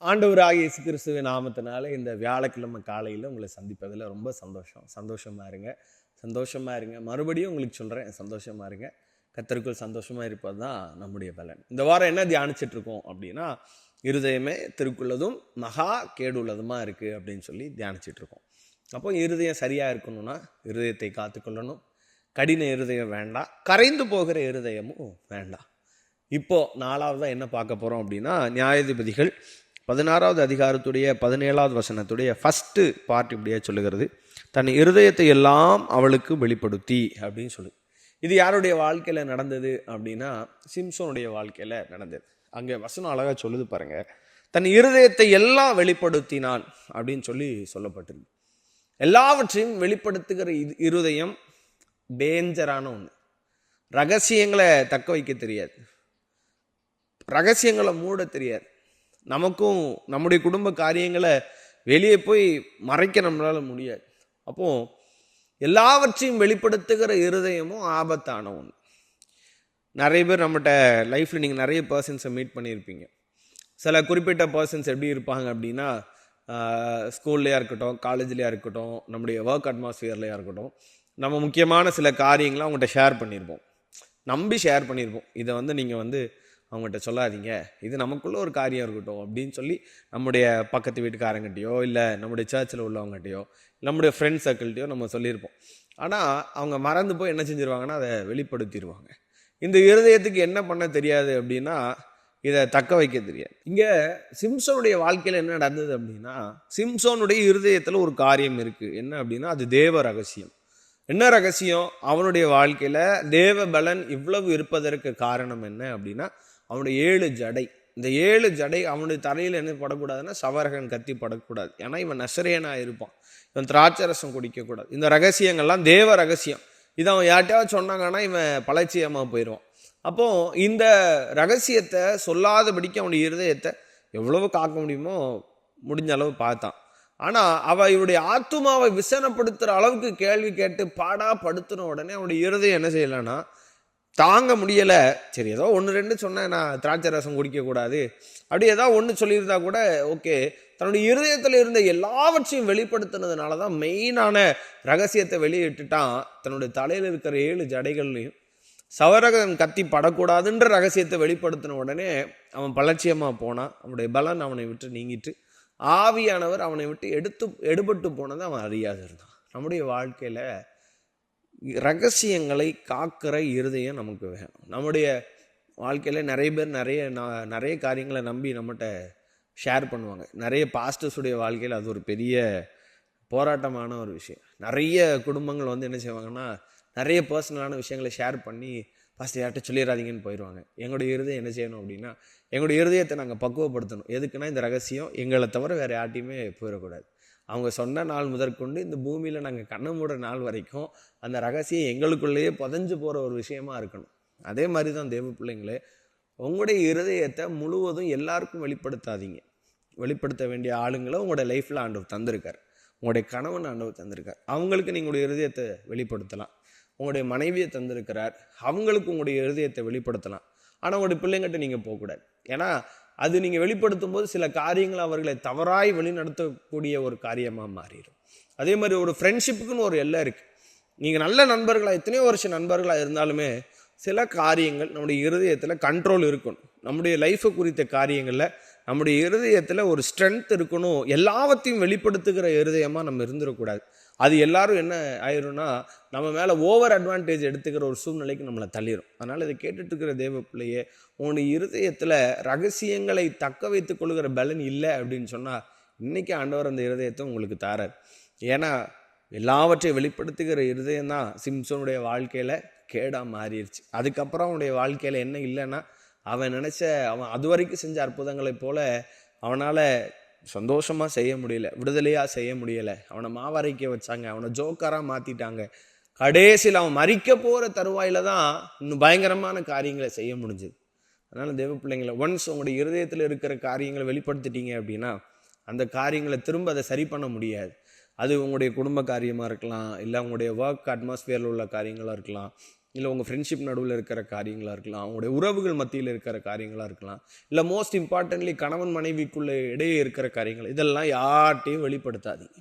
ஆண்டவராகிய இயேசு கிறிஸ்துவின் நாமத்தினால இந்த வியாழக்கிழமை காலையில் உங்களை சந்திப்பதில் ரொம்ப சந்தோஷமாக இருங்க. மறுபடியும் உங்களுக்கு சொல்கிறேன், சந்தோஷமாக இருங்க. கர்த்தருக்குள் சந்தோஷமாக இருப்பது தான் நம்முடைய பலன். இந்த வாரம் என்ன தியானிச்சுட்டு இருக்கோம் அப்படின்னா, இருதயமே திருக்குள்ளதும் மகா கேடுள்ளதுமா இருக்குது அப்படின்னு சொல்லி தியானிச்சுட்டு இருக்கோம். அப்போ இருதயம் சரியாக இருக்கணும்னா இருதயத்தை காத்துக்கொள்ளணும். கடின இருதயம் வேண்டாம், கரைந்து போகிற இருதயமும் வேண்டாம். இப்போது நாலாவதாக என்ன பார்க்க போகிறோம் அப்படின்னா, நியாயாதிபதிகள் 16வது அதிகாரத்துடைய 17வது வசனத்துடைய ஃபஸ்ட்டு பார்ட் இப்படியே சொல்லுகிறது, தன் இருதயத்தை எல்லாம் அவளுக்கு வெளிப்படுத்தி அப்படின்னு சொல்லு. இது யாருடைய வாழ்க்கையில் நடந்தது அப்படின்னா, சிம்சோனுடைய வாழ்க்கையில் நடந்தது. அங்கே வசனம் அழகாக சொல்லுது பாருங்க, தன் இருதயத்தை எல்லாம் வெளிப்படுத்தினான் அப்படின்னு சொல்லி சொல்லப்பட்டிருக்கு. எல்லாவற்றையும் வெளிப்படுத்துகிற இருதயம் டேஞ்சரான ஒன்று. ரகசியங்களை தக்க வைக்க தெரியாது, ரகசியங்களை மூட தெரியாது. நமக்கும் நம்முடைய குடும்ப காரியங்களை வெளியே போய் மறைக்க நம்மளால முடியாது. அப்போது எல்லாவற்றையும் வெளிப்படுத்துகிற இருதயமும் ஆபத்தான ஒன்று. நிறைய பேர் நம்மகிட்ட லைஃப்பில் நீங்கள் நிறைய பர்சன்ஸை மீட் பண்ணியிருப்பீங்க. சில குறிப்பிட்ட பர்சன்ஸ் எப்படி இருப்பாங்க அப்படின்னா, ஸ்கூல்லையா இருக்கட்டும், காலேஜ்லையா இருக்கட்டும், நம்முடைய ஒர்க் அட்மாஸ்ஃபியர்லையா இருக்கட்டும், நம்ம முக்கியமான சில காரியங்களை அவங்ககிட்ட ஷேர் பண்ணியிருப்போம், நம்பி ஷேர் பண்ணியிருப்போம். இதை நீங்கள் அவங்ககிட்ட சொல்லாதீங்க, இது நமக்குள்ள ஒரு காரியம் இருக்கட்டும் அப்படின்னு சொல்லி நம்முடைய பக்கத்து வீட்டுக்காரங்கிட்டையோ இல்லை நம்முடைய சர்ச்சில் உள்ளவங்ககிட்டையோ நம்முடைய ஃப்ரெண்ட் சர்க்கிள்கிட்டையோ நம்ம சொல்லியிருப்போம். ஆனால் அவங்க மறந்து போய் என்ன செஞ்சிருவாங்கன்னா அதை வெளிப்படுத்திடுவாங்க. இந்த இருதயத்துக்கு என்ன பண்ண தெரியாது அப்படின்னா, இதை தக்க வைக்க தெரியாது. இங்கே சிம்சோனுடைய வாழ்க்கையில் என்ன நடந்தது அப்படின்னா, சிம்சோனுடைய இருதயத்தில் ஒரு காரியம் இருக்குது. என்ன அப்படின்னா, அது தேவ ரகசியம். என்ன ரகசியம்? அவனுடைய வாழ்க்கையில் தேவ பலன் இவ்வளவு இருப்பதற்கு காரணம் என்ன அப்படின்னா, அவனுடைய 7 ஜடை. இந்த 7 ஜடை அவனுடைய தலையில் என்ன படக்கூடாதுன்னா, சவரகன் கத்தி படக்கூடாது. ஏன்னா இவன் நசரேனாக இருப்பான், இவன் திராட்சை ரசம் குடிக்கக்கூடாது. இந்த ரகசியங்கள்லாம் தேவ ரகசியம். இதை அவன் யார்ட்டையாவது சொன்னாங்கன்னா இவன் பலட்சியமாக போயிடுவான். அப்போது இந்த ரகசியத்தை சொல்லாதபடிக்கு அவனுடைய இருதயத்தை எவ்வளவு காக்க முடியுமோ முடிஞ்ச அளவு பார்த்தான். ஆனால் அவள் இவருடைய ஆத்துமாவை விசனப்படுத்துகிற அளவுக்கு கேள்வி கேட்டு பாடாப்படுத்தின உடனே அவனுடைய இருதயம் என்ன செய்யலைன்னா, தாங்க முடியலை. சரி, ஏதோ 1-2 சொன்னேன், நான் திராட்சை ரசம் குடிக்கக்கூடாது அப்படி ஏதாவது ஒன்று சொல்லியிருந்தா கூட ஓகே. தன்னுடைய இருதயத்தில் இருந்த எல்லாவற்றையும் வெளிப்படுத்தினதுனால தான் மெயினான ரகசியத்தை வெளியிட்டுட்டான். தன்னுடைய தலையில் இருக்கிற 7 ஜடைகள்லையும் சவரகன் கத்தி படக்கூடாதுன்ற ரகசியத்தை வெளிப்படுத்தின உடனே அவன் பலட்சியமாக போனான். அவனுடைய பலன் அவனை விட்டு நீங்கிட்டு ஆவியானவர் அவனை விட்டு எடுபட்டு போனதை அவன் அறியாது இருந்தான். நம்முடைய வாழ்க்கையில் ரகசியங்களை காக்கிற இருதயம் நமக்கு வேணும். நம்முடைய வாழ்க்கையில் நிறைய பேர் நிறைய காரியங்களை நம்பி நம்மகிட்ட ஷேர் பண்ணுவாங்க. நிறைய பாஸ்டர்ஸுடைய வாழ்க்கையில் அது ஒரு பெரிய போராட்டமான ஒரு விஷயம். நிறைய குடும்பங்கள் என்ன செய்வாங்கன்னா, நிறைய பர்சனலான விஷயங்களை ஷேர் பண்ணி பாஸ்டர் யார்கிட்ட சொல்லிடாதீங்கன்னு போயிடுவாங்க. எங்களுடைய இருதயம் என்ன செய்யணும் அப்படின்னா, எங்களுடைய இருதயத்தை நாங்கள் பக்குவப்படுத்தணும். எதுக்குன்னா, இந்த ரகசியம் எங்களை தவிர வேறு யார்ட்டையுமே போயிடக்கூடாது. அவங்க சொன்ன நாள் முதற்கொண்டு இந்த பூமியில் நாங்கள் கண்ணை மூடுற நாள் வரைக்கும் அந்த ரகசியம் எங்களுக்குள்ளேயே புதஞ்சு போகிற ஒரு விஷயமா இருக்கணும். அதே மாதிரி தான் தேவ பிள்ளைங்களே, உங்களுடைய இருதயத்தை முழுவதும் எல்லாருக்கும் வெளிப்படுத்தாதீங்க. வெளிப்படுத்த வேண்டிய ஆளுங்களை உங்களோட லைஃப்பில் ஆண்டவர் தந்திருக்கார். உங்களுடைய கணவன் ஆண்டவர் தந்திருக்கார், அவங்களுக்கு நீங்களுடைய இருதயத்தை வெளிப்படுத்தலாம். உங்களுடைய மனைவியை தந்திருக்கிறார், அவங்களுக்கு உங்களுடைய இருதயத்தை வெளிப்படுத்தலாம். ஆனால் உங்களுடைய பிள்ளைங்கிட்ட நீங்கள் போகக்கூடாது. ஏன்னா அது நீங்கள் வெளிப்படுத்தும் போது சில காரியங்கள் அவர்களை தவறாய் வழிநடத்தக்கூடிய ஒரு காரியமாக மாறிடும். அதே மாதிரி ஒரு ஃப்ரெண்ட்ஷிப்புக்குன்னு ஒரு எல்லை இருக்குது. நீங்கள் நல்ல நண்பர்களாக எத்தனையோ வருஷம் நண்பர்களாக இருந்தாலுமே சில காரியங்கள் நம்முடைய இருதயத்தில் கண்ட்ரோல் இருக்கணும். நம்முடைய லைஃபை குறித்த காரியங்களில் நம்முடைய இருதயத்தில் ஒரு ஸ்ட்ரென்த் இருக்கணும். எல்லாவற்றையும் வெளிப்படுத்துகிற இருதயமாக நம்ம இருந்துடக்கூடாது. அது எல்லாரும் என்ன ஆயிரும்னா, நம்ம மேலே ஓவர் அட்வான்டேஜ் எடுத்துக்கிற ஒரு சூழ்நிலைக்கு நம்மளை தள்ளிடும். அதனால் இதை கேட்டுட்டு இருக்கிற தேவ பிள்ளையே, உங்களுடைய இருதயத்தில் ரகசியங்களை தக்க வைத்துக் கொள்கிற பலன் இல்லை அப்படின்னு சொன்னால், இன்றைக்கி ஆண்டவர் அந்த இருதயத்தை உங்களுக்கு தாரார். ஏன்னா எல்லாவற்றையும் வெளிப்படுத்துகிற இருதயம் தான் சிம்சோனுடைய வாழ்க்கையில் கேடாக மாறிடுச்சு. அதுக்கப்புறம் அவனுடைய வாழ்க்கையில் என்ன இல்லைன்னா, அவன் அது வரைக்கும் செஞ்ச அற்புதங்களைப் போல அவனால் சந்தோஷமாக செய்ய முடியல, விடுதலையாக செய்ய முடியலை. அவனை மாவரைக்க வச்சாங்க, அவனை ஜோக்கராக மாற்றிட்டாங்க. கடைசியில் அவன் மறிக்க போகிற தருவாயில் தான் இன்னும் பயங்கரமான காரியங்களை செய்ய முடிஞ்சுது. அதனால் தேவ பிள்ளைங்களை, ஒன்ஸ் உங்களுடைய இருதயத்தில் இருக்கிற காரியங்களை வெளிப்படுத்திட்டீங்க அப்படின்னா அந்த காரியங்களை திரும்ப அதை சரி பண்ண முடியாது. அது உங்களுடைய குடும்ப காரியமாக இருக்கலாம், இல்லை உங்களுடைய ஒர்க் அட்மாஸ்ஃபியரில் உள்ள காரியங்களாக இருக்கலாம், இல்லை உங்கள் ஃப்ரெண்ட்ஷிப் நடுவில் இருக்கிற காரியங்களாக இருக்கலாம், அவங்களுடைய உறவுகள் மத்தியில் இருக்கிற காரியங்களாக இருக்கலாம், இல்லை மோஸ்ட் இம்பார்ட்டன்ட்லி கணவன் மனைவிக்குள்ளே இடையே இருக்கிற காரியங்கள், இதெல்லாம் யார்ட்டையும் வெளிப்படுத்தாதீங்க.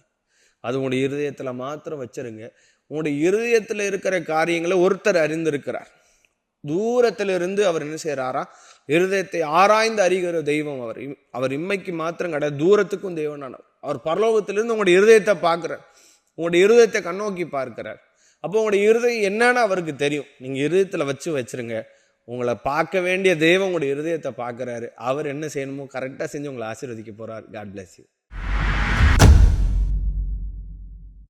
அது உங்களுடைய இருதயத்தில் மாத்திரம் வச்சிருங்க. உங்களுடைய இருதயத்தில் இருக்கிற காரியங்களை ஒருத்தர் அறிந்திருக்கிறார். தூரத்திலிருந்து அவர் என்ன செய்கிறாரா, இருதயத்தை ஆராய்ந்து அறிகிற தெய்வம் அவர். அவர் இம்மைக்கு மாத்திரம் கிடையாது, தூரத்துக்கும் தெய்வனானவர். அவர் பரலோகத்திலிருந்து உங்களுடைய இருதயத்தை பார்க்குறார், உங்களுடைய இருதயத்தை கண்ணோக்கி பார்க்கிறார். அப்போ உங்களுடைய இருதயம் என்னன்னு அவருக்கு தெரியும். நீங்கள் இருதயத்தில் வச்சிருங்க. உங்களை பார்க்க வேண்டிய தெய்வம் உங்களுடைய இருதயத்தை பார்க்குறாரு. அவர் என்ன செய்யணுமோ கரெக்டாக செஞ்சு உங்களை ஆசீர்வதிக்க போகிறார். God bless you.